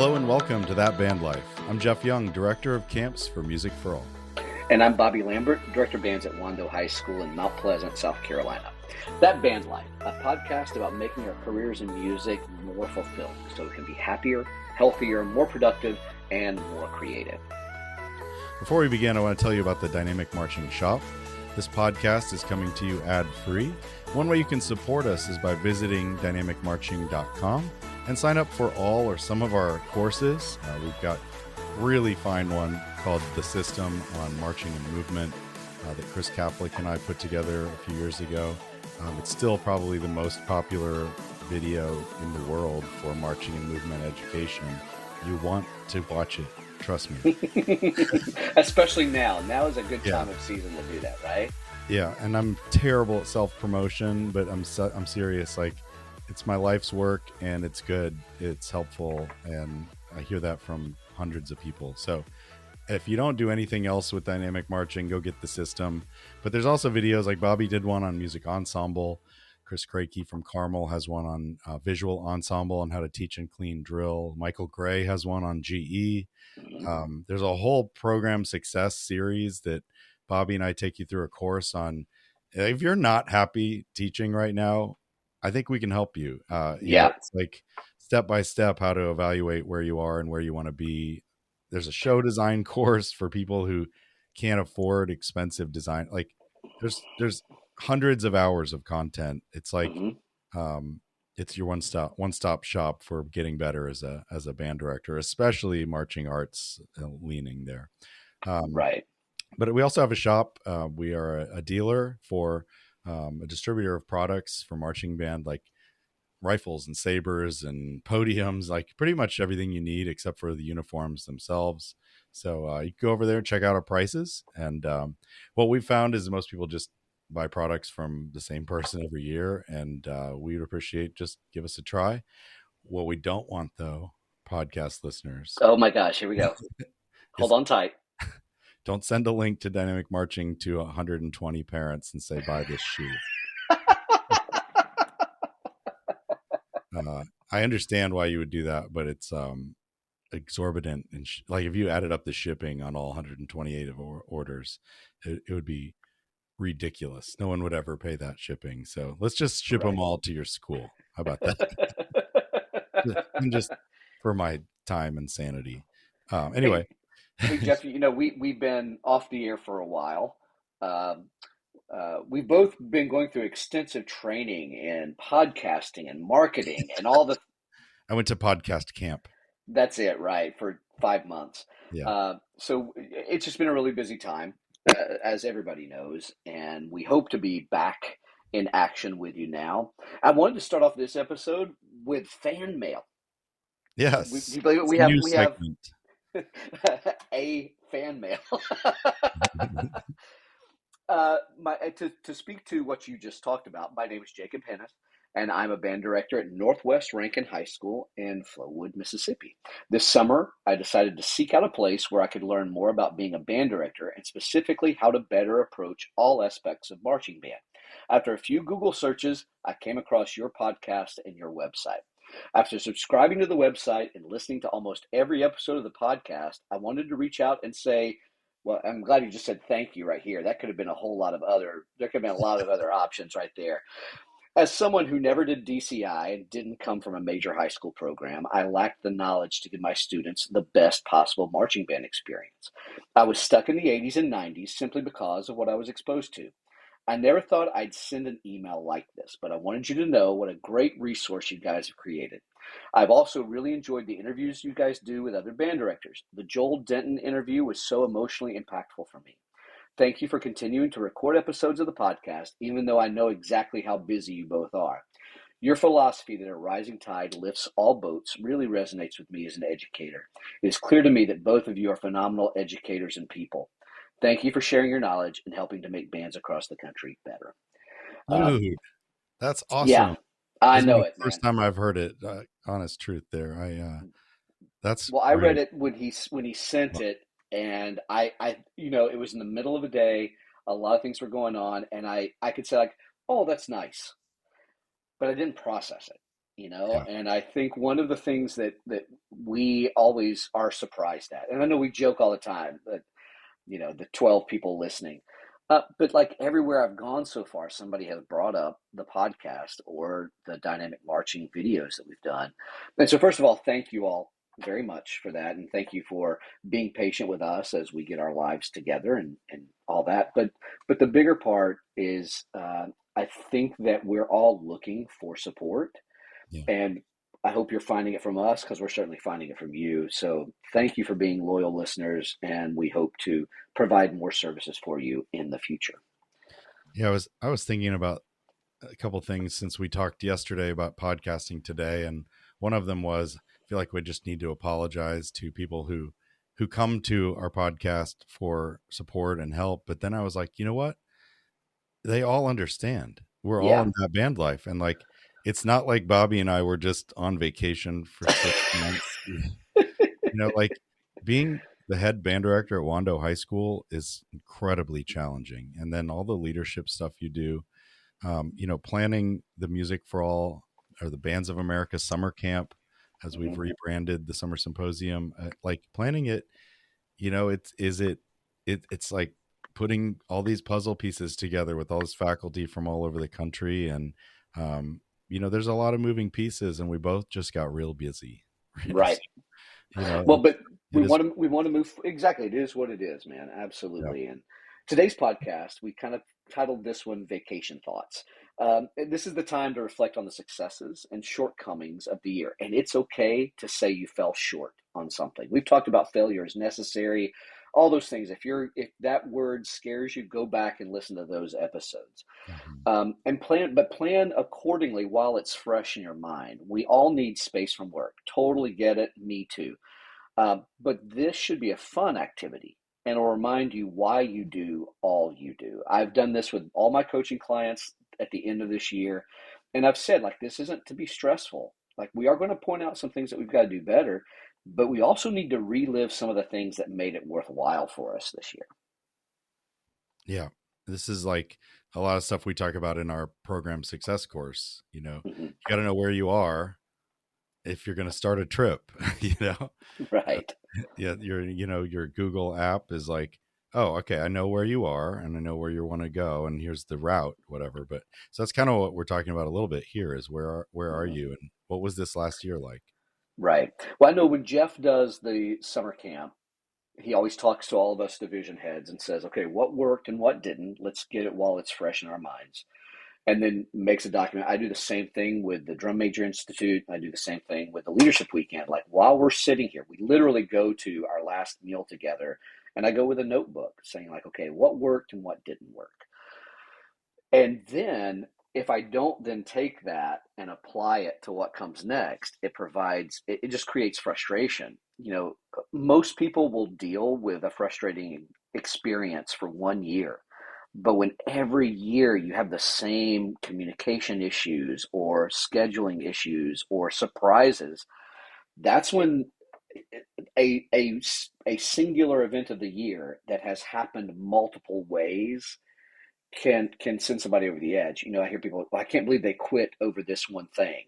Hello and welcome to That Band Life. I'm Jeff Young, Director of Camps for Music for All. And I'm Bobby Lambert, Director of Bands at Wando High School in Mount Pleasant, South Carolina. That Band Life, a podcast about making our careers in music more fulfilling so we can be happier, healthier, more productive, and more creative. Before we begin, I want to tell you about the Dynamic Marching Shop. This podcast is coming to you ad-free. One way you can support us is by visiting dynamicmarching.com and sign up for all or some of our courses. We've got a really fine one called The System on Marching and Movement that Chris Kaplik and I put together a few years ago. It's still probably the most popular video in the world for marching and movement education. You want to watch it, trust me. Especially now. Now is a good time of season to do that, right? Yeah, and I'm terrible at self-promotion, but I'm serious. Like, it's my life's work, and it's good. It's helpful, and I hear that from hundreds of people. So if you don't do anything else with dynamic marching, go get The System. But there's also videos like Bobby did one on music ensemble. Chris Crakey from Carmel has one on visual ensemble and how to teach and clean drill. Michael Gray has one on GE. There's a whole program success series that Bobby and I take you through a course on. If you're not happy teaching right now, I think we can help you. It's like step by step how to evaluate where you are and where you want to be. There's a show design course for people who can't afford expensive design. Like there's hundreds of hours of content. It's like it's your one stop shop for getting better as a band director, especially marching arts leaning there. Right. But we also have a shop. We are a dealer for a distributor of products for marching band, like rifles and sabers and podiums, like pretty much everything you need except for the uniforms themselves. So you can go over there and check out our prices. And what we've found is most people just buy products from the same person every year, and we would appreciate just give us a try. What we don't want, though, podcast listeners. Oh my gosh, here we go. Hold on tight. Don't send a link to Dynamic Marching to 120 parents and say, buy this shoe. I understand why you would do that, but it's exorbitant. And like if you added up the shipping on all 128 of orders, it would be ridiculous. No one would ever pay that shipping. So let's just ship them all to your school. How about that? just for my time and sanity. Anyway. Hey, Jeff, we've been off the air for a while. We've both been going through extensive training in podcasting and marketing and all the... I went to podcast camp. That's it, right, for 5 months. Yeah. So it's just been a really busy time, as everybody knows, and we hope to be back in action with you now. I wanted to start off this episode with fan mail. Yes. We have a fan mail. To speak to what you just talked about, my name is Jacob Hennis, and I'm a band director at Northwest Rankin High School in Flowood, Mississippi. This summer, I decided to seek out a place where I could learn more about being a band director and specifically how to better approach all aspects of marching band. After a few Google searches, I came across your podcast and your website. After subscribing to the website and listening to almost every episode of the podcast, I wanted to reach out and say, well, I'm glad you just said thank you right here. That could have been there could have been a lot of other options right there. As someone who never did DCI and didn't come from a major high school program, I lacked the knowledge to give my students the best possible marching band experience. I was stuck in the 80s and 90s simply because of what I was exposed to. I never thought I'd send an email like this, but I wanted you to know what a great resource you guys have created. I've also really enjoyed the interviews you guys do with other band directors. The Joel Denton interview was so emotionally impactful for me. Thank you for continuing to record episodes of the podcast, even though I know exactly how busy you both are. Your philosophy that a rising tide lifts all boats really resonates with me as an educator. It is clear to me that both of you are phenomenal educators and people. Thank you for sharing your knowledge and helping to make bands across the country better. Dude, that's awesome. Yeah, I know it. First time I've heard it. Honest truth, there. I read it when he sent it, and I it was in the middle of the day. A lot of things were going on, and I could say like, oh, that's nice, but I didn't process it. Yeah. And I think one of the things that we always are surprised at, and I know we joke all the time that the 12 people listening, but like everywhere I've gone so far, somebody has brought up the podcast or the dynamic marching videos that we've done. And so first of all, thank you all very much for that, and thank you for being patient with us as we get our lives together and all that. But the bigger part is, I think that we're all looking for support, Yeah. and I hope you're finding it from us, because we're certainly finding it from you. So thank you for being loyal listeners, and we hope to provide more services for you in the future. Yeah. I was thinking about a couple things since we talked yesterday about podcasting today, and one of them was I feel like we just need to apologize to people who come to our podcast for support and help. But then I was like, you know what? They all understand. We're all Yeah, in that band life, and like it's not like Bobby and I were just on vacation for 6 months. Like being the head band director at Wando High School is incredibly challenging, and then all the leadership stuff you do, planning the music for all or the Bands of America summer camp, as we've mm-hmm. rebranded the summer symposium, like planning it, it's like putting all these puzzle pieces together with all this faculty from all over the country. And, um, there's a lot of moving pieces, and we both just got real busy. Right. Well, It's, but it is, we want to move exactly. It is what it is, man. yeah. Absolutely. And today's podcast, we kind of titled this one "Vacation Thoughts." And this is the time to reflect on the successes and shortcomings of the year, and it's okay to say you fell short on something. We've talked about failure is necessary, all those things. If that word scares you, go back and listen to those episodes. Mhm. And plan accordingly while it's fresh in your mind. We all need space from work. Totally get it. Me too. But this should be a fun activity, and it'll remind you why you do all you do. I've done this with all my coaching clients at the end of this year, and I've said, like, this isn't to be stressful. Like, we are going to point out some things that we've got to do better, but we also need to relive some of the things that made it worthwhile for us this year. Yeah. This is like a lot of stuff we talk about in our program success course. Hmm. You got to know where you are if you're going to start a trip. you know Right. yeah, your Google app is like, oh, okay, I know where you are and I know where you want to go, and here's the route, whatever. But so that's kind of what we're talking about a little bit here is where are Hmm. you, and what was this last year like? Right. Well, I know when Jeff does the summer camp, he always talks to all of us division heads and says, okay, what worked and what didn't? Let's get it while it's fresh in our minds. And then makes a document. I do the same thing with the Drum Major Institute. I do the same thing with the Leadership Weekend. Like, while we're sitting here, we literally go to our last meal together, and I go with a notebook saying, like, okay, what worked and what didn't work. And then if I don't then take that and apply it to what comes next, it just creates frustration. Most people will deal with a frustrating experience for 1 year. But when every year you have the same communication issues or scheduling issues or surprises, that's when a, a, a singular event of the year that has happened multiple ways can send somebody over the edge. I hear people, well, I can't believe they quit over this one thing.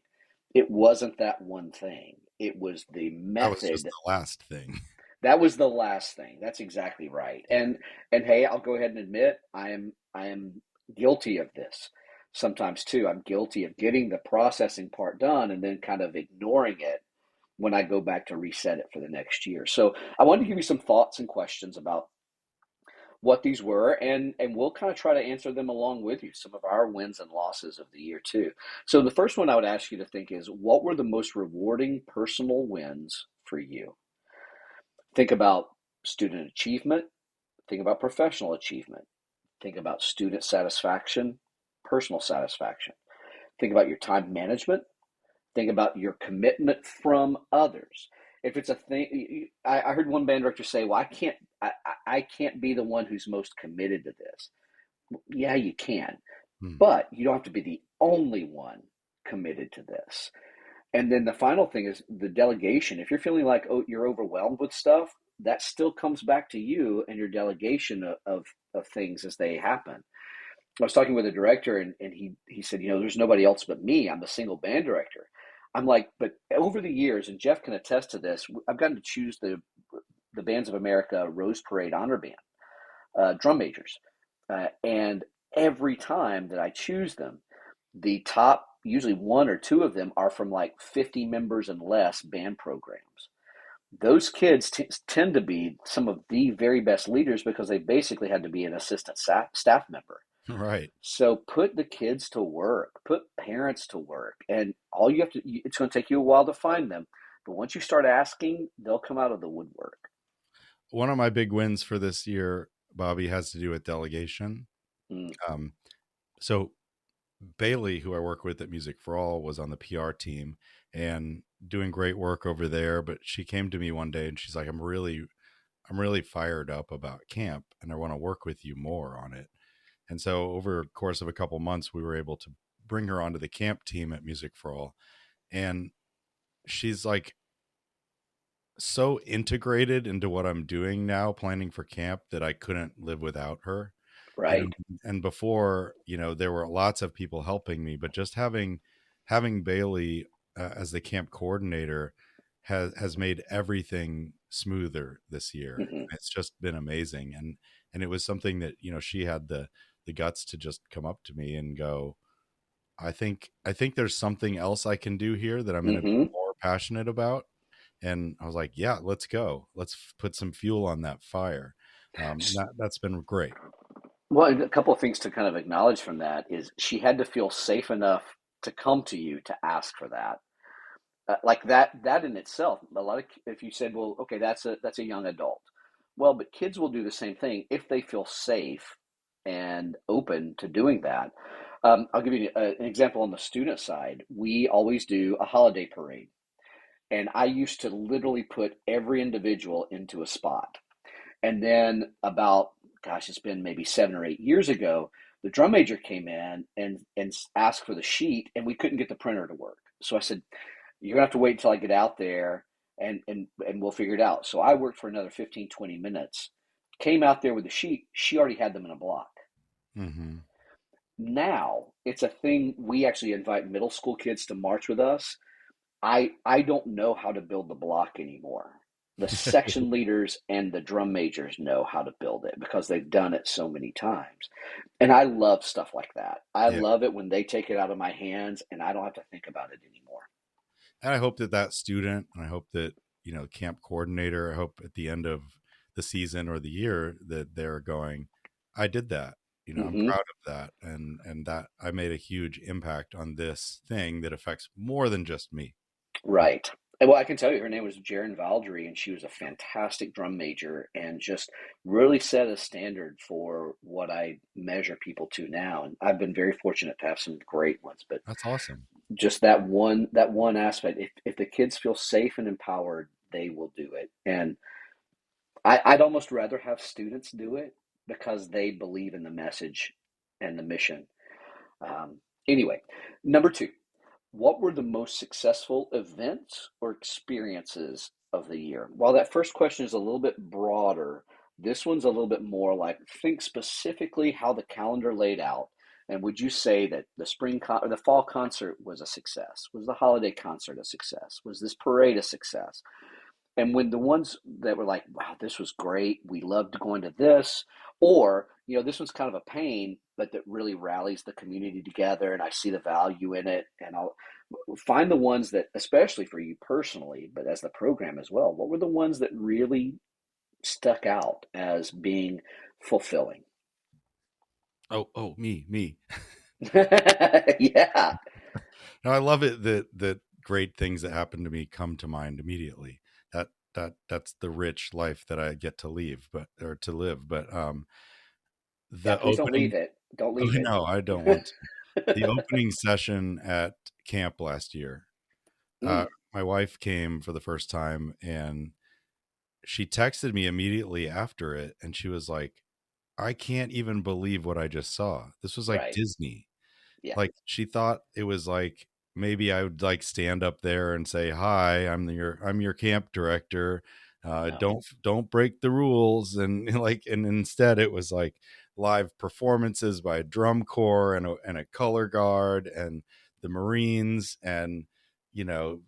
It wasn't that one thing. It was the That was just method. the last thing. That was the last thing. That's exactly right. And hey, I'll go ahead and admit I am guilty of this. Sometimes too, I'm guilty of getting the processing part done and then kind of ignoring it when I go back to reset it for the next year. So I wanted to give you some thoughts and questions about what these were, and we'll kind of try to answer them along with you, some of our wins and losses of the year too. So the first one I would ask you to think is, what were the most rewarding personal wins for you? Think about student achievement, think about professional achievement, think about student satisfaction, personal satisfaction. Think about your time management, think about your commitment from others. If it's a thing, I heard one band director say, well, I can't be the one who's most committed to this. Yeah, you can, Hmm. but you don't have to be the only one committed to this. And then the final thing is the delegation. If you're feeling like, oh, you're overwhelmed with stuff, that still comes back to you and your delegation of things as they happen. I was talking with a director, and he said, there's nobody else but me. I'm the single band director. I'm like, but over the years, and Jeff can attest to this, I've gotten to choose the Bands of America Rose Parade Honor Band drum majors, and every time that I choose them, the top usually one or two of them are from like 50 members and less band programs. Those kids tend to be some of the very best leaders because they basically had to be an assistant staff member. Right. So put the kids to work, put parents to work, and all you have to, it's going to take you a while to find them. But once you start asking, they'll come out of the woodwork. One of my big wins for this year, Bobby, has to do with delegation. Mm, Um, so Bailey, who I work with at Music for All, was on the PR team and doing great work over there. But she came to me one day and she's like, I'm really fired up about camp and I want to work with you more on it. And so over the course of a couple months, we were able to bring her onto the camp team at Music for All. And she's like so integrated into what I'm doing now, planning for camp, that I couldn't live without her. And right. and before, there were lots of people helping me, but just having Bailey as the camp coordinator has made everything smoother this year. Hmm. It's just been amazing, and it was something that she had the guts to just come up to me and go, I think there's something else I can do here that I'm going to be Hmm. more passionate about. And I was like, yeah, let's go. Let's put some fuel on that fire. That's been great. Well, a couple of things to kind of acknowledge from that is she had to feel safe enough to come to you to ask for that. Like that in itself, a lot of, if you said, well, okay, that's a young adult. Well, but kids will do the same thing if they feel safe and open to doing that. I'll give you an example on the student side. We always do a holiday parade, and I used to literally put every individual into a spot. And then about, gosh, it's been maybe 7 or 8 years ago, the drum major came in and asked for the sheet, and we couldn't get the printer to work. So I said, "You're gonna have to wait until I get out there, and we'll figure it out." So I worked for another 15, 20 minutes. Came out there with the sheet. She already had them in a block. Hmm. Now it's a thing. We actually invite middle school kids to march with us. I don't know how to build the block anymore. The section leaders and the drum majors know how to build it because they've done it so many times. And I love stuff like that. I Yeah. love it when they take it out of my hands and I don't have to think about it anymore. And I hope that student, and I hope that, camp coordinator, I hope at the end of the season or the year that they're going, I did that. I'm Hmm. proud of that. And that I made a huge impact on this thing that affects more than just me. Right. And well, I can tell you, her name was Jaren Valdry, and she was a fantastic drum major and just really set a standard for what I measure people to now. And I've been very fortunate to have some great ones, but That's awesome. just that one aspect, if the kids feel safe and empowered, they will do it. And I'd almost rather have students do it because they believe in the message and the mission. Um, anyway, number two, what were the most successful events or experiences of the year? While that first question is a little bit broader, this one's a little bit more like, think specifically how the calendar laid out. And would you say that or the fall concert was a success? Was the holiday concert a success? Was this parade a success? And when the ones that were like, wow, this was great, we loved going to this, or, this one's kind of a pain, but that really rallies the community together and I see the value in it. And I'll find the ones that, especially for you personally, but as the program as well, what were the ones that really stuck out as being fulfilling? Oh, me. Yeah. No, I love it that great things that happen to me come to mind immediately. That's the rich life that I get to leave, but or to live. But Yeah, the please don't leave opening. it. Don't Oh leave it. no, I don't want to. The opening session at camp last year. Uh, Mm, my wife came for the first time, and she texted me immediately after it, and she was like, "I can't even believe what I just saw. This was like right. Disney." Yeah. Like she thought it was like maybe I would like stand up there and say, "Hi, I'm your camp director. No. Don't break the rules." And and instead it was like live performances by a drum corps and a color guard and the Marines, and you know,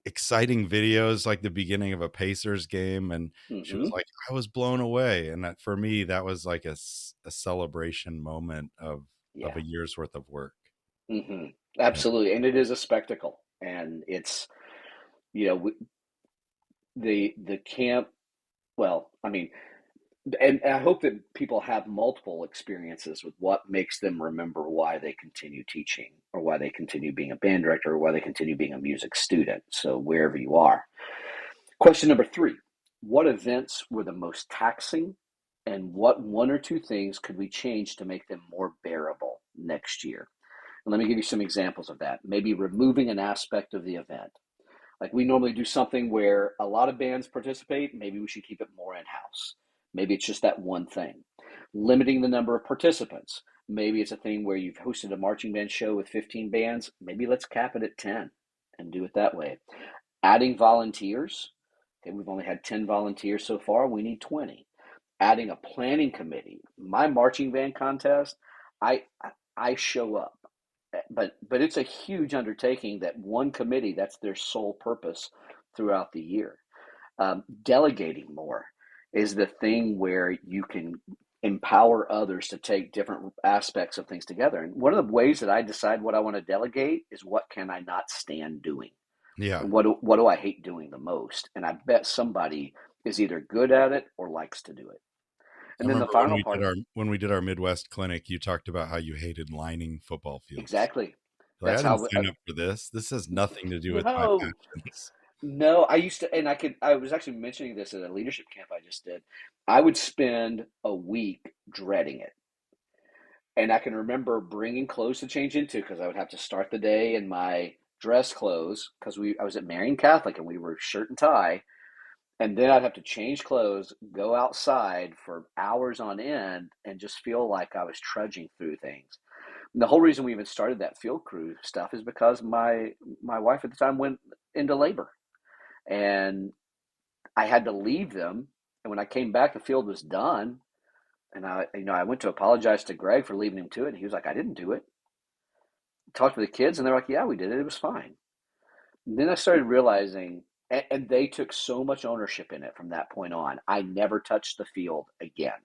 exciting videos like the beginning of a Pacers game, and she was Hmm. like, I was blown away. And that, for me, that was like a celebration moment of Yeah. a year's worth of work. Hmm. Yeah. Absolutely. And it is a spectacle. And it's, you know, the camp, well, I mean, and I hope that people have multiple experiences with what makes them remember why they continue teaching or why they continue being a band director or why they continue being a music student. So wherever you are. Question number 3. What events were the most taxing and what one or two things could we change to make them more bearable next year? And let me give you some examples of that. Maybe removing an aspect of the event. Like we normally do something where a lot of bands participate, maybe we should keep it more in house. Maybe it's just that one thing. Limiting the number of participants. Maybe it's a thing where you've hosted a marching band show with 15 bands. Maybe let's cap it at 10 and do it that way. Adding volunteers. Okay, we've only had 10 volunteers so far. We need 20. Adding a planning committee. My marching band contest, I I show up, but it's a huge undertaking that one committee, that's their sole purpose throughout the year. Delegating more is the thing where you can empower others to take different aspects of things together. And one of the ways that I decide what I want to delegate is what can I not stand doing, Yeah. and what do I hate doing the most. And I bet somebody is either good at it or likes to do it. I And then the remember when final we did part, our Midwest clinic, you talked about how you hated lining football fields. exactly. Like, I That's didn't how. sign up for this. This has nothing to do with my No, passions. no. I used to, and I was actually mentioning this at a leadership camp I just did. I would spend a week dreading it, and I can remember bringing clothes to change into because I would have to start the day in my dress clothes because I was at Marian Catholic and we were shirt and tie. And then I'd have to change clothes, go outside for hours on end, and just feel like I was trudging through things. And the whole reason we even started that field crew stuff is because my wife at the time went into labor, and I had to leave them. And when I came back, the field was done, and I went to apologize to Greg for leaving him to it, and he was like, "I didn't do it." Talked to the kids, and they're like, "Yeah, we did it. It was fine." And then I started realizing, and they took so much ownership in it from that point on. I never touched the field again.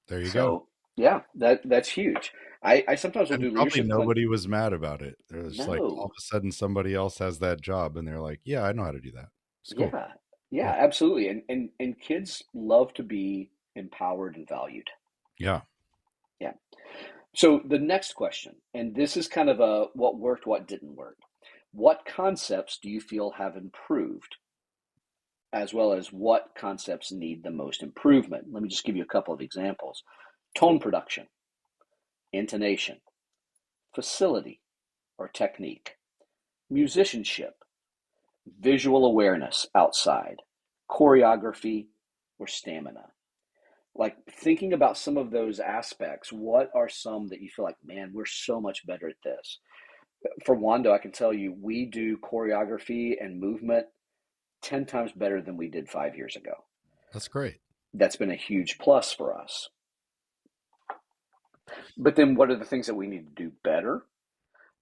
There you go. So yeah, that's huge. I sometimes will And do probably leadership clinic. nobody was mad about it. It was like all of No, a sudden somebody else has that job and they're like, yeah, I know how to do that. It's cool. yeah, yeah, Yeah. absolutely. And kids love to be empowered and valued. Yeah. Yeah. So the next question, and this is kind of a what worked, what didn't work. What concepts do you feel have improved, as well as what concepts need the most improvement? Let me just give you a couple of examples. Tone production, intonation, facility or technique, musicianship, visual awareness outside, choreography, or stamina. Like thinking about some of those aspects, what are some that you feel like, man, we're so much better at this? For Wando, I can tell you, we do choreography and movement 10 times better than we did 5 years ago. That's great. That's been a huge plus for us. But then what are the things that we need to do better?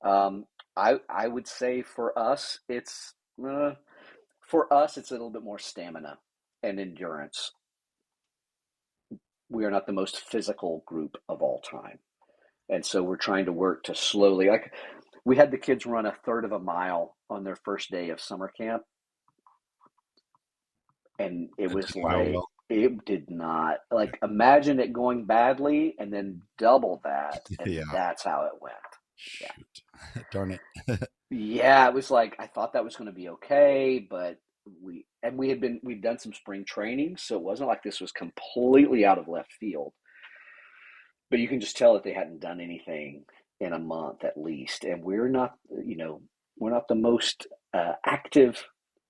Um, I would say uh, for us it's a little bit more stamina and endurance. We are not the most physical group of all time. And so we're trying to work to slowly, like we had the kids run a third of a mile on their first day of summer camp. And it That was didn't go like, well. it did not, like, imagine it going badly and then double that. And Yeah. that's how it went. Yeah. Shoot. Darn it. Yeah. It was like, I thought that was going to be okay, but we'd done some spring training. So it wasn't like this was completely out of left field. But you can just tell that they hadn't done anything in a month at least. And we're not the most active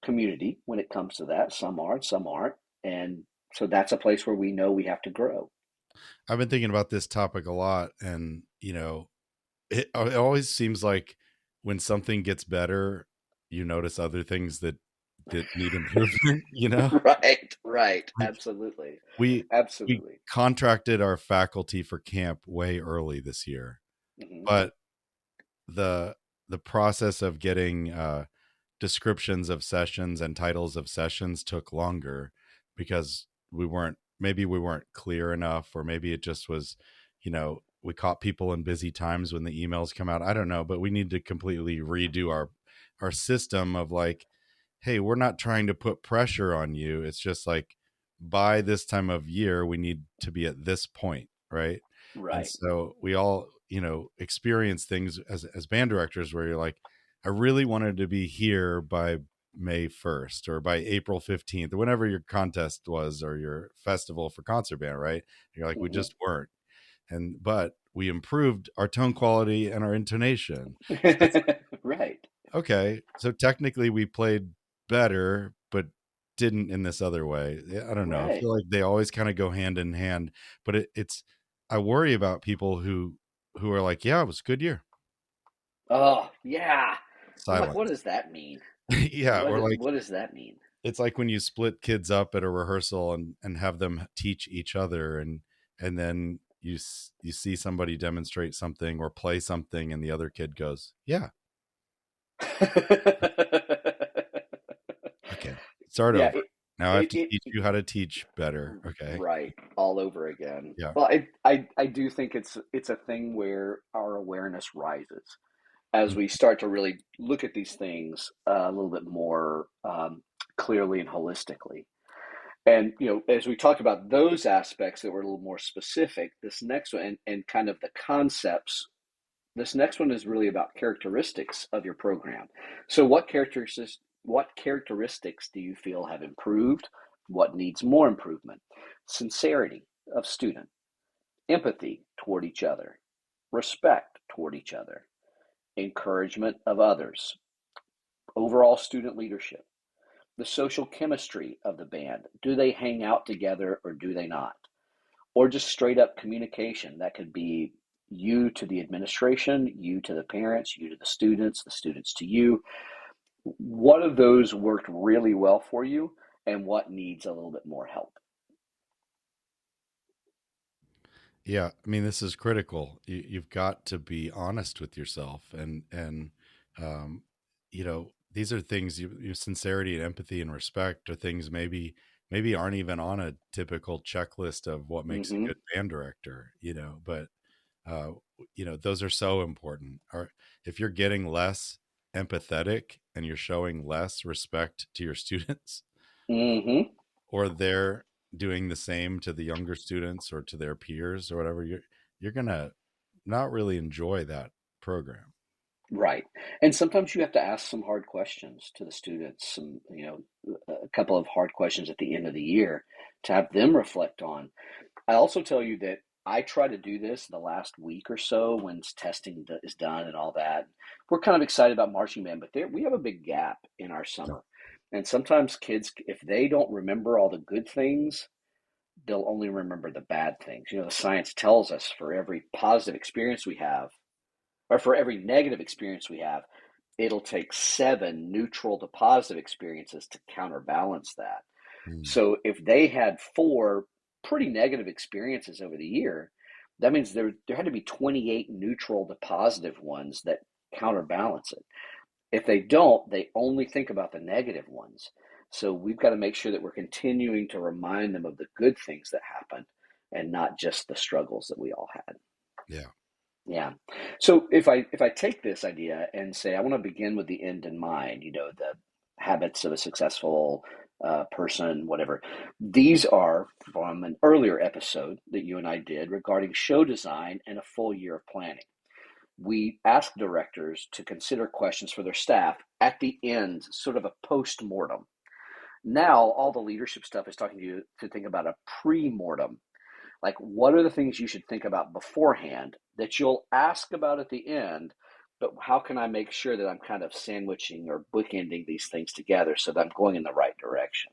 community when it comes to that. Some are, some aren't. And so that's a place where we know we have to grow. I've been thinking about this topic a lot, and it always seems like when something gets better, you notice other things that need improvement, Right, right. Like Absolutely. we we Absolutely. contracted our faculty for camp way early this year, Hmm. but the the process of getting descriptions of sessions and titles of sessions took longer because we weren't clear enough, or maybe it just was, we caught people in busy times when the emails come out. I don't know, but we need to completely redo our system of like, hey, we're not trying to put pressure on you. It's just like, by this time of year we need to be at this point, right? And Right. so we all, experience things as band directors where you're like, I really wanted to be here by May 1st or by April 15th or whenever your contest was, or your festival for concert band, right? And you're like, we Hmm. just weren't. But we improved our tone quality and our intonation. So it's Right. okay. So technically we played better, but didn't in this other way. I don't know. I Right. feel like they always kind of go hand in hand, but I worry about people who are like, yeah, it was a good year. Oh, yeah. I'm like, what Silence. does that mean? Yeah. Or like, What does that mean? it's like when you split kids up at a rehearsal and have them teach each other, and then you see somebody demonstrate something or play something and the other kid goes, yeah, okay, start Yeah, over. Now I have to teach it you how to teach better. Okay. right, all over again. Yeah. Well, I do think it's a thing where our awareness rises as Mm. we start to really look at these things a little bit more clearly and holistically. And as we talk about those aspects that were a little more specific, this next one and kind of the concepts, this next one is really about characteristics of your program. So what characteristics do you feel have improved? What needs more improvement? Sincerity of student, empathy toward each other, respect toward each other, encouragement of others, overall student leadership, the social chemistry of the band. Do they hang out together or do they not? Or just straight up communication. That could be you to the administration, you to the parents, you to the students to you. What of those worked really well for you, and what needs a little bit more help? Yeah, I mean, this is critical. You've got to be honest with yourself, and um, these are things. Your sincerity and empathy and respect are things maybe aren't even on a typical checklist of what makes a Mm-hmm. good band director. But uh, those are so important. Or if you're getting less empathetic and you're showing less respect to your students, Mm-hmm. or they're doing the same to the younger students or to their peers or whatever, you're gonna not really enjoy that program. Right. And sometimes you have to ask some hard questions to the students, some, a couple of hard questions at the end of the year to have them reflect on. I also tell you that I try to do this the last week or so when testing is done and all that. We're kind of excited about marching band, but we have a big gap in our Yeah. summer. And sometimes kids, if they don't remember all the good things, they'll only remember the bad things. The science tells us for every positive experience we have, or for every negative experience we have, it'll take 7 neutral to positive experiences to counterbalance that. Mm. So if they had 4 pretty negative experiences over the year, that means there had to be 28 neutral to positive ones that counterbalance it. If they don't, they only think about the negative ones. So we've got to make sure that we're continuing to remind them of the good things that happen and not just the struggles that we all had. Yeah. Yeah. So if I take this idea and say I want to begin with the end in mind, the habits of a successful person, whatever. These are from an earlier episode that you and I did regarding show design and a full year of planning. We ask directors to consider questions for their staff at the end, sort of a post mortem. Now, all the leadership stuff is talking to you to think about a pre mortem, like, what are the things you should think about beforehand that you'll ask about at the end? But how can I make sure that I'm kind of sandwiching or bookending these things together so that I'm going in the right direction?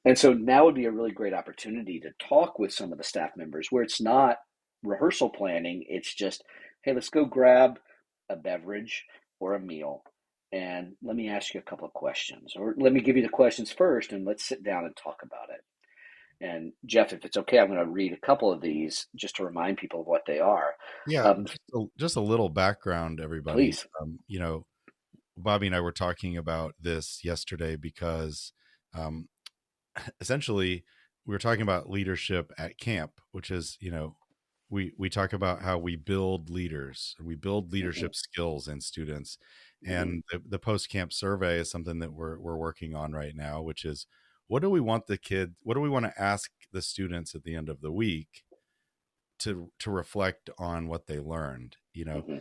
And so now would be a really great opportunity to talk with some of the staff members where it's not rehearsal planning. It's just, hey, let's go grab a beverage or a meal. And let me ask you a couple of questions, or let me give you the questions first and let's sit down and talk about it. And Jeff, if it's okay, I'm going to read a couple of these just to remind people of what they are. Yeah, Um, just a little background, everybody. please. Bobby and I were talking about this yesterday because um, essentially we were talking about leadership at camp, which is, we talk about how we build leaders, we build Hmm. leadership skills in students. Hmm. And the post camp survey is something that we're working on right now, which is what do we want to ask the students at the end of the week to reflect on what they learned. Hmm.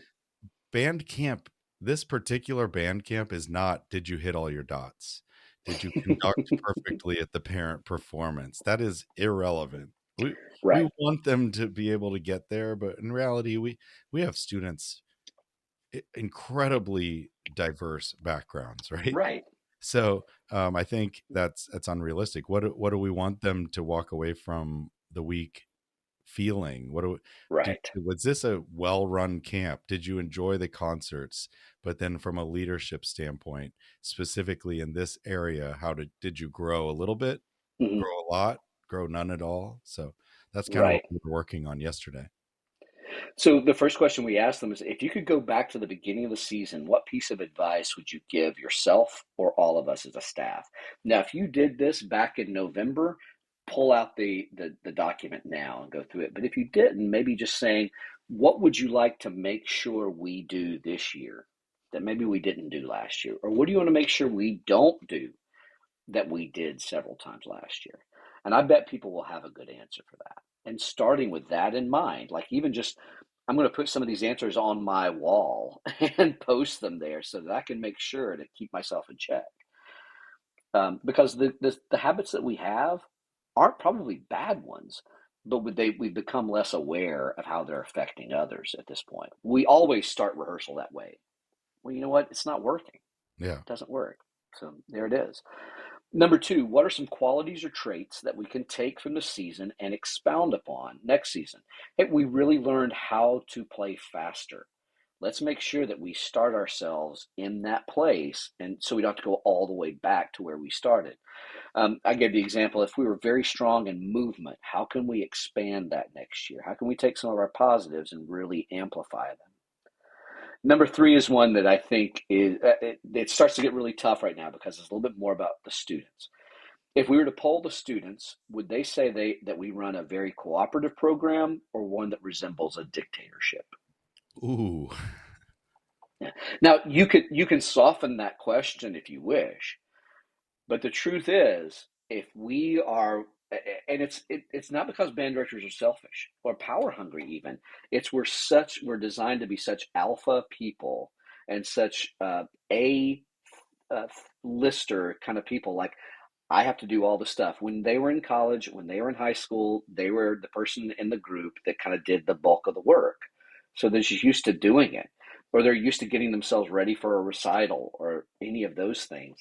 Band camp, this particular band camp is not, did you hit all your dots? Did you conduct perfectly at the parent performance? That is irrelevant. We Right. want them to be able to get there, but in reality, we have students incredibly diverse backgrounds, right? Right. So I think that's unrealistic. What do we want them to walk away from the week feeling? Right. Was this a well-run camp? Did you enjoy the concerts? But then from a leadership standpoint, specifically in this area, did you grow a little bit, Hmm. grow a lot, grow none at all? So that's kind of what Right. we were working on yesterday. So the first question we asked them is, if you could go back to the beginning of the season, what piece of advice would you give yourself or all of us as a staff? Now, if you did this back in November, pull out the document now and go through it. But if you didn't, maybe just saying, what would you like to make sure we do this year that maybe we didn't do last year? Or what do you want to make sure we don't do that we did several times last year? And I bet people will have a good answer for that. And starting with that in mind, like even just, I'm going to put some of these answers on my wall and post them there so that I can make sure to keep myself in check. Because the habits that we have aren't probably bad ones, but we've become less aware of how they're affecting others at this point. We always start rehearsal that way. Well, you know what? It's not working. Yeah. It doesn't work. So there it is. Number two, what are some qualities or traits that we can take from the season and expound upon next season? Hey, we really learned how to play faster. Let's make sure that we start ourselves in that place, and so we don't have to go all the way back to where we started. I gave the example, if we were very strong in movement, how can we expand that next year? How can we take some of our positives and really amplify them? Number three is one that I think it starts to get really tough right now because it's a little bit more about the students. If we were to poll the students, would they say that we run a very cooperative program or one that resembles a dictatorship? Ooh. Yeah. Now you can soften that question if you wish, but the truth is, if we are, and it's not because band directors are selfish or power hungry even. It's we're designed to be such alpha people and such a uh, lister kind of people. Like, I have to do all the stuff. When they were in college, when they were in high school, they were the person in the group that kind of did the bulk of the work. So they're just used to doing it, or they're used to getting themselves ready for a recital or any of those things.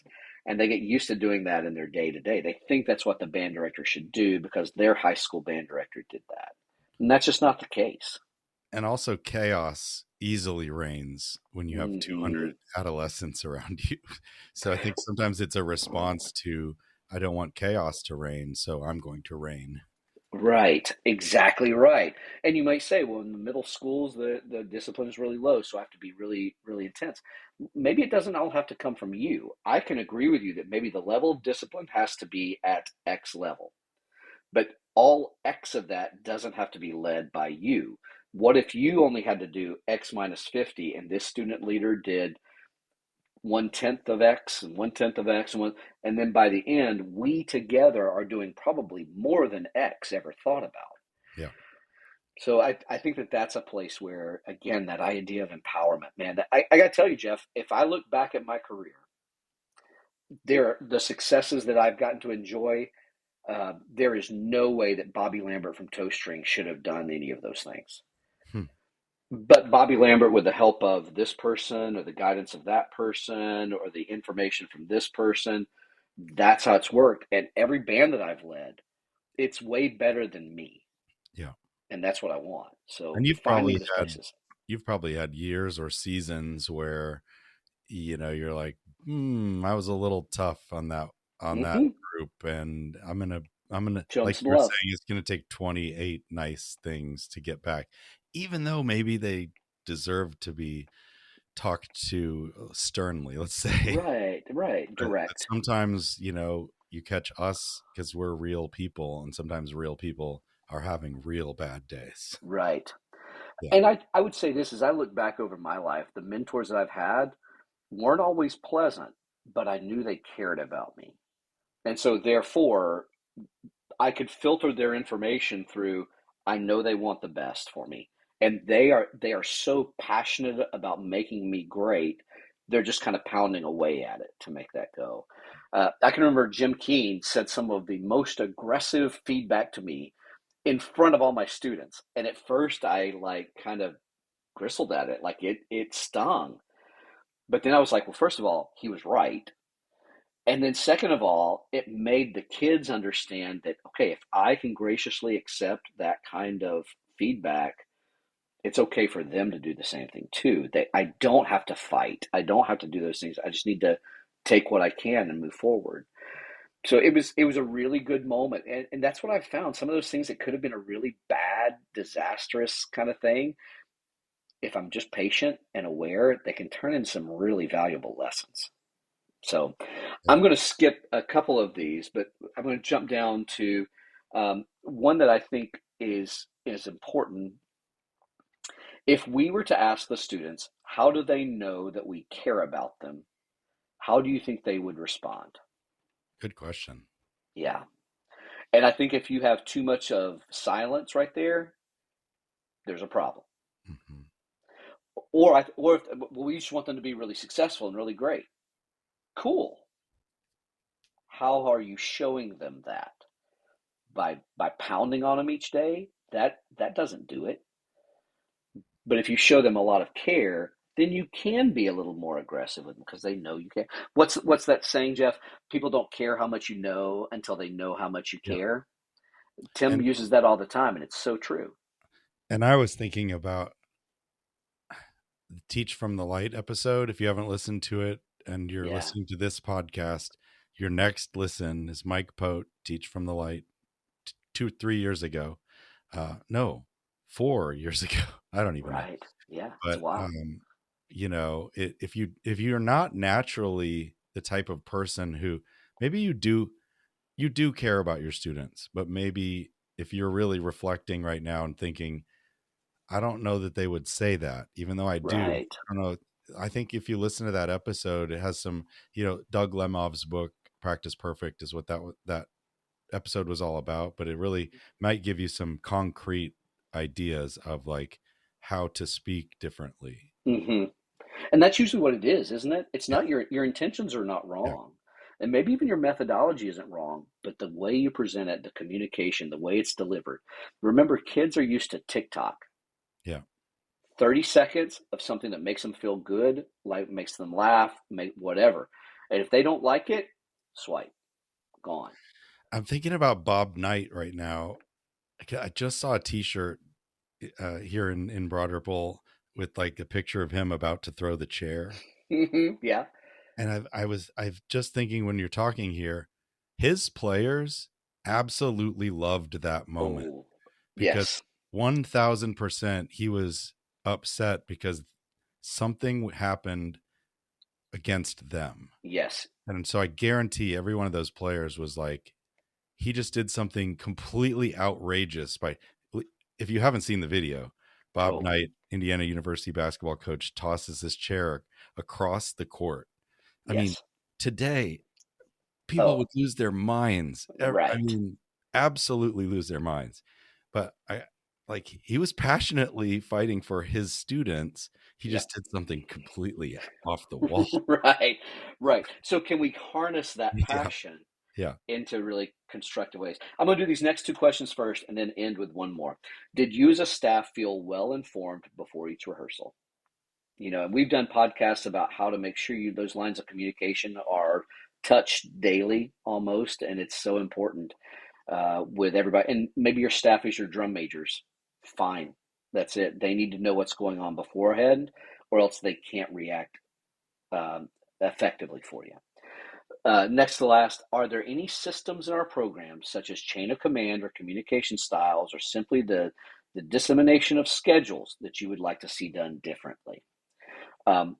And they get used to doing that in their day to day. They think that's what the band director should do because their high school band director did that. And that's just not the case. And also chaos easily reigns when you have Hmm. 200 adolescents around you. So I think sometimes it's a response to, I don't want chaos to reign, so I'm going to reign. Right, exactly right. And you might say, well, in the middle schools, the discipline is really low, so I have to be really, really intense. Maybe it doesn't all have to come from you. I can agree with you that maybe the level of discipline has to be at X level, but all X of that doesn't have to be led by you. What if you only had to do X minus 50 and this student leader did 1/10 of X and 1/10 of X and then by the end, we together are doing probably more than X ever thought about. Yeah. So I think that that's a place where, again, that idea of empowerment, man, I got to tell you, Jeff, if I look back at my career, the successes that I've gotten to enjoy, there is no way that Bobby Lambert from Toe String should have done any of those things. Hmm. But Bobby Lambert, with the help of this person or the guidance of that person or the information from this person, that's how it's worked. And every band that I've led, it's way better than me. Yeah. And that's what I want. And So find me those places. you've probably had years or seasons where, you're like, I was a little tough on that Hmm. group, and I'm going to I'm gonna, Show them like some you were love. saying, it's gonna take 28 nice things to get back, even though maybe they deserve to be talked to sternly, let's say. Right, right. But Direct. sometimes, you catch us because we're real people, and sometimes real people are having real bad days. Right. Yeah. And I would say this as I look back over my life, the mentors that I've had weren't always pleasant, but I knew they cared about me. And so therefore I could filter their information through I know they want the best for me. And they are so passionate about making me great. They're just kind of pounding away at it to make that go. I can remember Jim Keen said some of the most aggressive feedback to me in front of all my students. And at first I like kind of bristled at it, like it stung. But then I was like, well, first of all, he was right. And then, second of all, it made the kids understand that, okay, if I can graciously accept that kind of feedback, it's okay for them to do the same thing too. I don't have to fight. I don't have to do those things. I just need to take what I can and move forward. So it was a really good moment. And that's what I've found. Some of those things that could have been a really bad, disastrous kind of thing, if I'm just patient and aware, they can turn into some really valuable lessons. So Yeah. I'm going to skip a couple of these, but I'm going to jump down to one that I think is important. If we were to ask the students, how do they know that we care about them? How do you think they would respond? Good question. Yeah. And I think if you have too much of silence right there, there's a problem. Hmm. Or if well, we just want them to be really successful and really great. Cool. How are you showing them that? By pounding on them each day? That doesn't do it. But if you show them a lot of care, then you can be a little more aggressive with them because they know you care. What's that saying, Jeff? People don't care how much you know until they know how much you Yeah. care. Tim And uses that all the time, and it's so true. I was thinking about the Teach from the Light episode. If you haven't listened to it and you're Yeah. listening to this podcast, your next listen is Mike Pote, Teach from the Light, 2 3 years ago. No, 4 years ago. I don't even know. Right. Yeah. It's But wild. if you're not naturally the type of person who, maybe you do care about your students, but maybe if you're really reflecting right now and thinking, I don't know that they would say that, even though I do. Right. I don't know. I think if you listen to that episode, it has some, Doug Lemov's book, Practice Perfect, is what that episode was all about. But it really might give you some concrete ideas of like how to speak differently. hmm And that's usually what it is, isn't it? It's Yeah. not your intentions are not Yeah. wrong. And maybe even your methodology isn't wrong, but the way you present it, the communication, the way it's delivered. Remember, kids are used to TikTok. Yeah. 30 seconds of something that makes them feel good, like makes them laugh, make whatever. And if they don't like it, swipe, gone. I'm thinking about Bob Knight right now. I just saw a T-shirt here in Broad Ripple with like a picture of him about to throw the chair. Yeah. And I've just thinking when you're talking here, his players absolutely loved that moment Oh, because yes. 1000% he was upset because something happened against them. Yes. And so I guarantee every one of those players was like, he just did something completely outrageous by, if you haven't seen the video, Bob Oh, Knight, Indiana University basketball coach, tosses this chair across the court. I mean, yes. today people Oh, would lose their minds. I right. mean, absolutely lose their minds. But he was passionately fighting for his students. He Yep. just did something completely off the wall. Right. Right. So can we harness that Yeah. passion Yeah. into really constructive ways? I'm going to do these next two questions first and then end with one more. Did you as a staff feel well informed before each rehearsal? And we've done podcasts about how to make sure those lines of communication are touched daily almost, and it's so important with everybody. And maybe your staff is your drum majors. Fine, that's it. They need to know what's going on beforehand, or else they can't react um, effectively for you. Next to last, are there any systems in our program, such as chain of command or communication styles, or simply the dissemination of schedules that you would like to see done differently?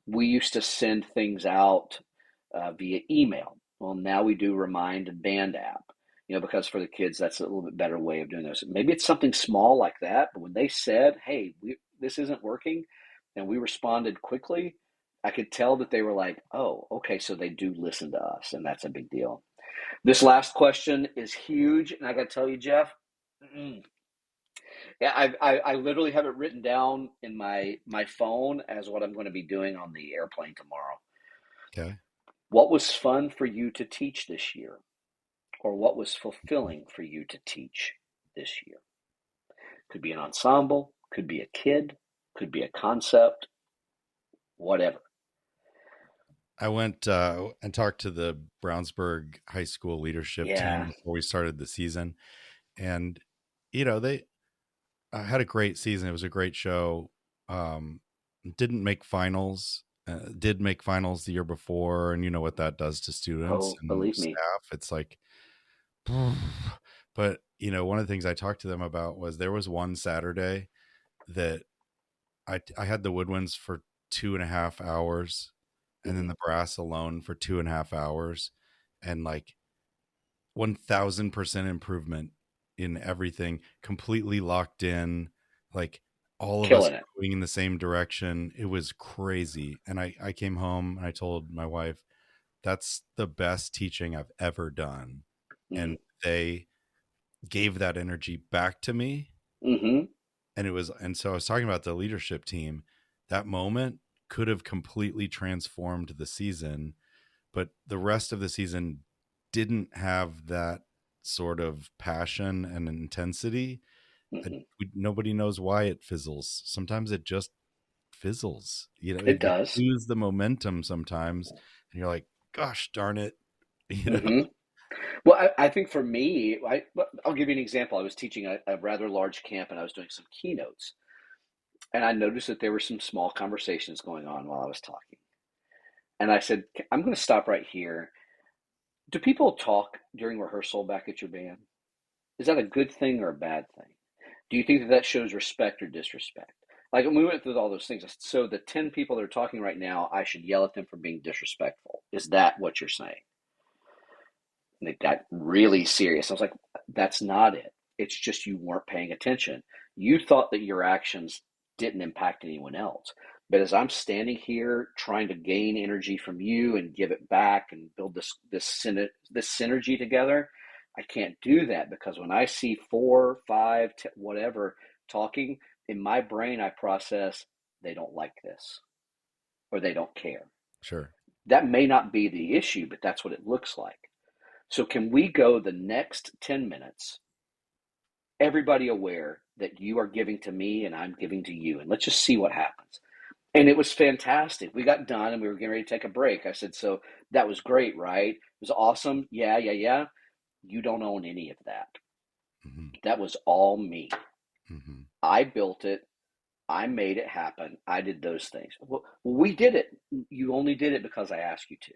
We used to send things out via email. Well, now we do Remind and Band app, because for the kids, that's a little bit better way of doing this. Maybe it's something small like that, but when they said, hey, this isn't working, and we responded quickly, I could tell that they were like, oh, okay, so they do listen to us, and that's a big deal. This last question is huge, and I got to tell you, Jeff, yeah, I literally have it written down in my phone as what I'm going to be doing on the airplane tomorrow. Okay. What was fun for you to teach this year? Or what was fulfilling for you to teach this year? Could be an ensemble, could be a kid, could be a concept, whatever. I went and talked to the Brownsburg High School leadership team Yeah. before we started the season, and they had a great season. It was a great show. Um, didn't make finals. Did make finals the year before, and you know what that does to students Oh, and believe me. staff. It's like, but one of the things I talked to them about was there was one Saturday that I had the woodwinds for 2.5 hours, and then Mm-hmm. the brass alone for 2.5 hours, and like 1000% improvement in everything, completely locked in, like all of us Killing it. going in the same direction. It was crazy. And I came home and I told my wife, that's the best teaching I've ever done. Mm-hmm. And they gave that energy back to me. Mm-hmm. And so I was talking about the leadership team. That moment could have completely transformed the season, but the rest of the season didn't have that sort of passion and intensity. Mm-hmm. Nobody knows why it fizzles. Sometimes it just fizzles. It You does. lose the momentum sometimes, and you're like, "Gosh darn it!" You know. Mm-hmm. Well, I think for me, I'll give you an example. I was teaching a rather large camp and I was doing some keynotes. And I noticed that there were some small conversations going on while I was talking. And I said, I'm going to stop right here. Do people talk during rehearsal back at your band? Is that a good thing or a bad thing? Do you think that that shows respect or disrespect? Like when we went through all those things, so the 10 people that are talking right now, I should yell at them for being disrespectful. Is that what you're saying? And it got really serious. I was like, that's not it. It's just you weren't paying attention. You thought that your actions didn't impact anyone else. But as I'm standing here trying to gain energy from you and give it back and build this synergy together, I can't do that because when I see four, five, whatever talking in my brain, I process they don't like this or they don't care. Sure. That may not be the issue, but that's what it looks like. So, can we go the next 10 minutes, everybody aware that you are giving to me and I'm giving to you? And let's just see what happens. And it was fantastic. We got done and we were getting ready to take a break. I said, so that was great, right? It was awesome. Yeah, yeah, yeah. You don't own any of that. Hmm. That was all me. Hmm. I built it. I made it happen. I did those things. Well, we did it. You only did it because I asked you to.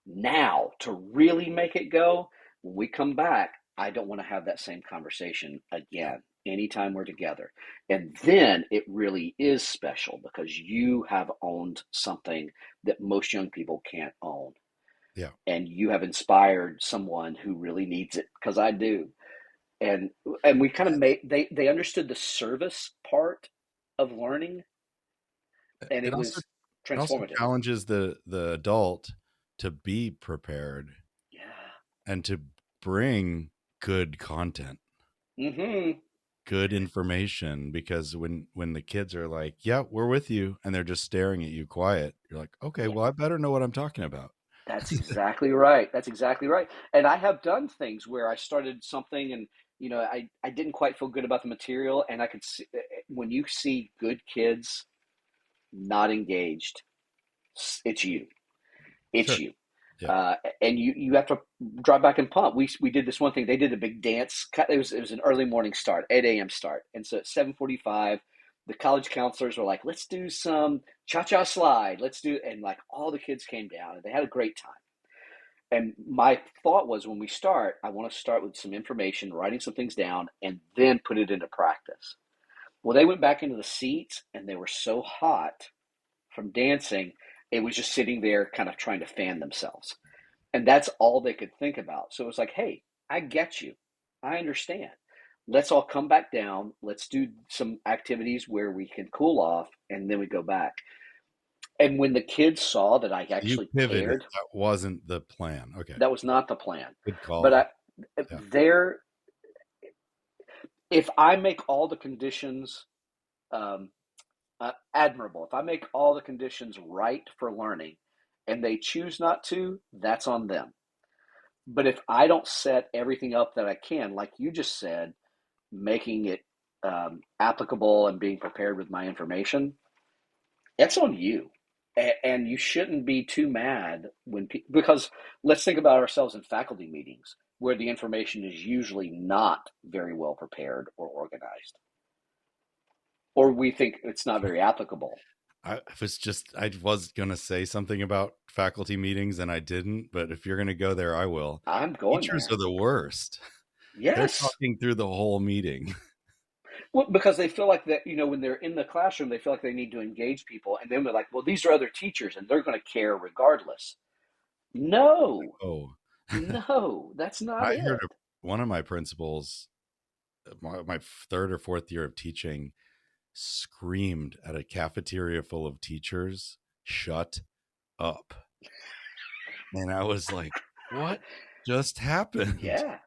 Now, to really make it go, when we come back, I don't want to have that same conversation Yeah. again anytime we're together. And then it really is special because you have owned something that most young people can't own. Yeah. And you have inspired someone who really needs it because I do. And and we kind of made they understood the service part of learning and It it also was it also transformative. challenges the adult to be prepared Yeah. and to bring good content, Mm-hmm. good information, because when the kids are like, yeah, we're with you, and they're just staring at you quiet, you're like, okay, Yeah. well, I better know what I'm talking about. That's exactly right. That's exactly right. And I have done things where I started something and I didn't quite feel good about the material and I could see when you see good kids not engaged, it's you. It's Sure. you. Yeah. Uh, and you have to drop back and pump. We did this one thing. They did a big dance. It was an early morning start, 8 a.m. start, and so at 7:45, the college counselors were like, "Let's do some cha cha slide. Let's do," and like all the kids came down and they had a great time. And my thought was when we start, I want to start with some information, writing some things down, and then put it into practice. Well, they went back into the seats and they were so hot from dancing, it was just sitting there kind of trying to fan themselves. And that's all they could think about. So it was like, hey, I get you. I understand. Let's all come back down. Let's do some activities where we can cool off and then we go back. And when the kids saw that I So you actually pivoted. cared, That wasn't the plan. Okay. that was not the plan. Good But call. Yeah. there, if I make all the conditions um, admirable, if I make all the conditions right for learning and they choose not to, that's on them. But if I don't set everything up that I can, like you just said, making it applicable and being prepared with my information, that's on you. And you shouldn't be too mad when because let's think about ourselves in faculty meetings where the information is usually not very well prepared or organized, or we think it's not very applicable. I was going to say something about faculty meetings and I didn't, but if you're going to go there, I will. I'm going Teachers are there. the worst. They're Yes. talking through the whole meeting. Well, because they feel like that, when they're in the classroom, they feel like they need to engage people. And then they're like, well, these are other teachers and they're going to care regardless. No, Oh, no, that's not I heard it. one of my principals, my third or fourth year of teaching, screamed at a cafeteria full of teachers, "Shut up." And I was like, what just happened? Yeah.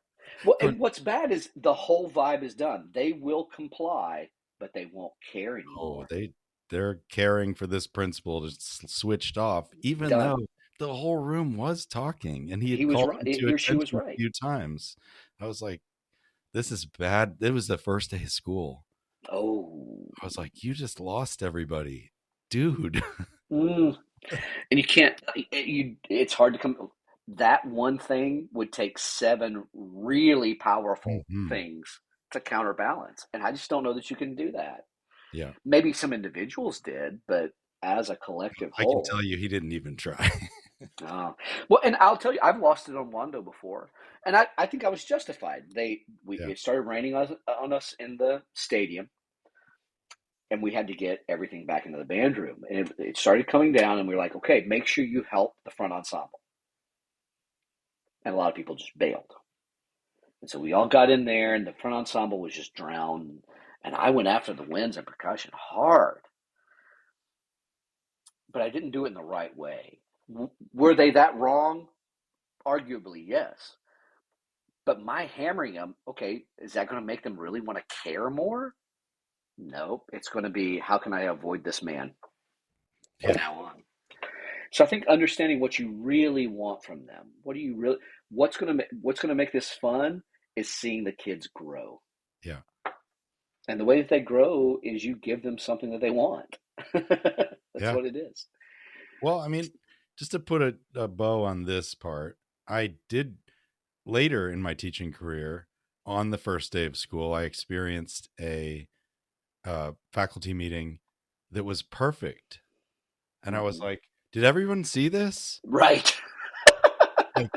Well, For and what's bad is the whole vibe is done. They will comply, but they won't care oh, anymore. they're caring for this principal to switched off, even Done. though the whole room was talking and he He had was called right. them to He or she was attention a right. few times. I was like, this is bad. It was the first day of school. Oh. I was like, you just lost everybody, dude. Mm. And you can't, it's hard to come. That one thing would take seven really powerful Hmm. things to counterbalance. And I just don't know that you can do that. Yeah, Maybe some individuals did, but as a collective I can whole, tell you he didn't even try. uh, well, and I'll tell you, I've lost it on Wando before, and I think I was justified. Yeah. It started raining on us in the stadium, and we had to get everything back into the band room, and it started coming down, and we were like, okay, make sure you help the front ensemble, and a lot of people just bailed, and so we all got in there, and the front ensemble was just drowned, and I went after the winds and percussion hard, but I didn't do it in the right way. Were they that wrong? Arguably, yes. But my hammering them, okay, is that going to make them really want to care more? No, it's going to be how can I avoid this man from Yeah. now on? So I think understanding what you really want from them, what do you really, what's going to make this fun is seeing the kids grow, Yeah. and the way that they grow is you give them something that they want. That's Yeah. what it is. Well, I mean, just to put a bow on this part, I did later in my teaching career, on the first day of school, I experienced a faculty meeting that was perfect. And I was Mm-hmm. like, did everyone see this? Right. Like,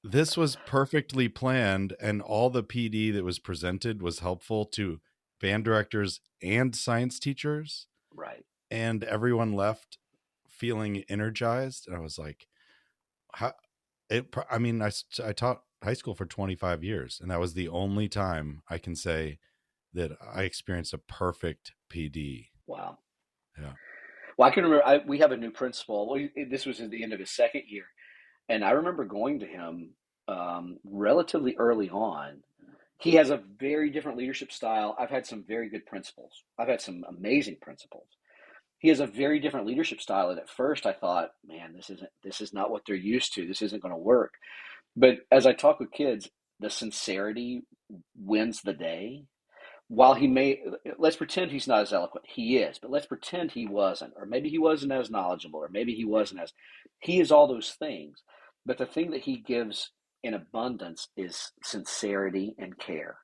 this was perfectly planned, and all the PD that was presented was helpful to band directors and science teachers. Right. And everyone left feeling energized. And I was like, how, I mean, I taught high school for 25 years, and that was the only time I can say that I experienced a perfect PD. Wow. Yeah. Well, I can remember we have a new principal. Well, this was at the end of his second year. And I remember going to him relatively early on. He has a very different leadership style. I've had some very good principals. I've had some amazing principals. He has a very different leadership style. And at first I thought, man, this is not what they're used to. This isn't going to work. But as I talk with kids, the sincerity wins the day. While he may, let's pretend he's not as eloquent. He is, but let's pretend he wasn't, or maybe he wasn't as knowledgeable, or maybe he wasn't as, he is all those things. But the thing that he gives in abundance is sincerity and care.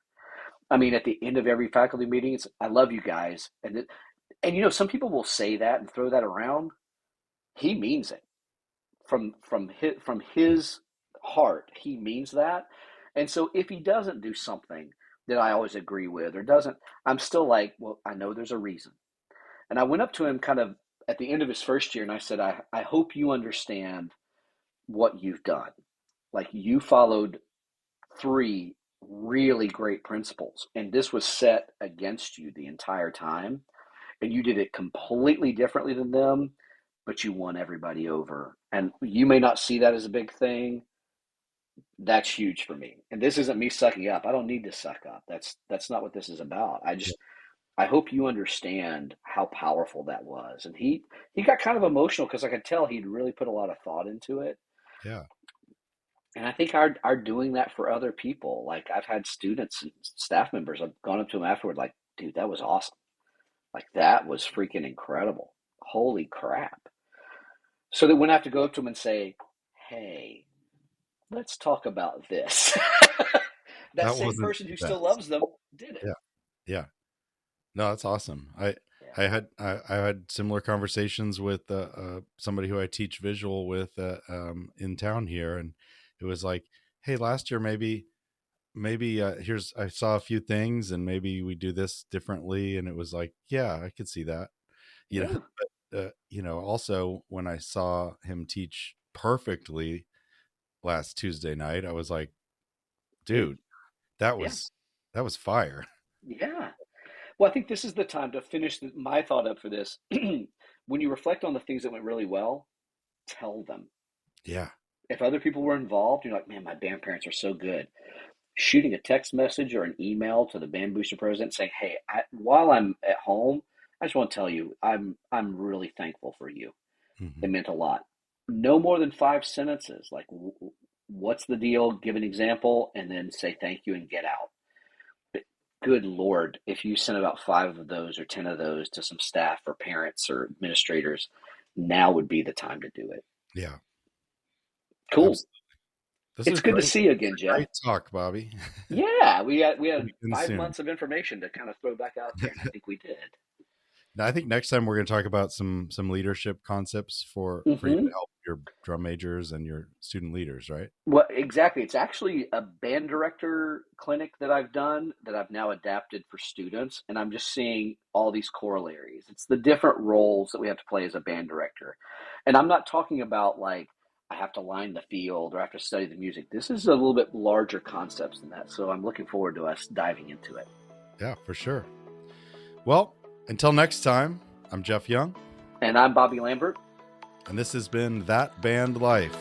I mean, at the end of every faculty meeting, it's, I love you guys. And some people will say that and throw that around. He means it from his heart, he means that. And so if he doesn't do something that I always agree with or doesn't, I'm still like, well, I know there's a reason. And I went up to him kind of at the end of his first year and I said, I hope you understand what you've done. Like you followed three really great principles, and this was set against you the entire time. And you did it completely differently than them, but you won everybody over. And you may not see that as a big thing. That's huge for me. And this isn't me sucking up. I don't need to suck up. That's not what this is about. Yeah. I hope you understand how powerful that was. And he got kind of emotional because I could tell he'd really put a lot of thought into it. Yeah. And I think our doing that for other people. Like I've had students and staff members, I've gone up to them afterward, like, dude, that was awesome. Like that was freaking incredible. Holy crap. So that when I have to go up to them and say, hey, let's talk about this. That That same wasn't person the who still best. loves them did it. Yeah. Yeah. No, that's awesome. Yeah. I had similar conversations with somebody who I teach visual with in town here, and it was like, hey, last year maybe here's I saw a few things, and maybe we do this differently, and it was like, yeah, I could see that, you know. Yeah. But also when I saw him teach perfectly last Tuesday night, I was like, It, dude, that yeah. was that was fire. Yeah. Well, I think this is the time to finish my thought up for this. When you reflect on the things that went really well, tell them. Yeah. If other people were involved, you're like, man, my band parents are so good. Shooting a text message or an email to the band booster president saying, hey, while I'm at home, I just want to tell you, I'm really thankful for you. Hmm. It meant a lot. No more than 5 sentences. Like, what's the deal? Give an example, and then say thank you and get out. But good Lord, if you send about 5 of those or 10 of those to some staff or parents or administrators, now would be the time to do it. Yeah. Cool. Absolutely. This is It's good to great. see you It's again, a Jeff. great talk, Bobby. Yeah, we had Again five soon. months of information to kind of throw back out there, and I think we did. Now, I think next time we're going to talk about some leadership concepts for you to Hmm. help your drum majors and your student leaders, right? Well, exactly. It's actually a band director clinic that I've done that I've now adapted for students, and I'm just seeing all these corollaries. It's the different roles that we have to play as a band director. And I'm not talking about like I have to line the field or I have to study the music. This is a little bit larger concepts than that. So I'm looking forward to us diving into it. Yeah, for sure. Well, until next time, I'm Jeff Young, And I'm Bobby Lambert. and this has been That Band Life.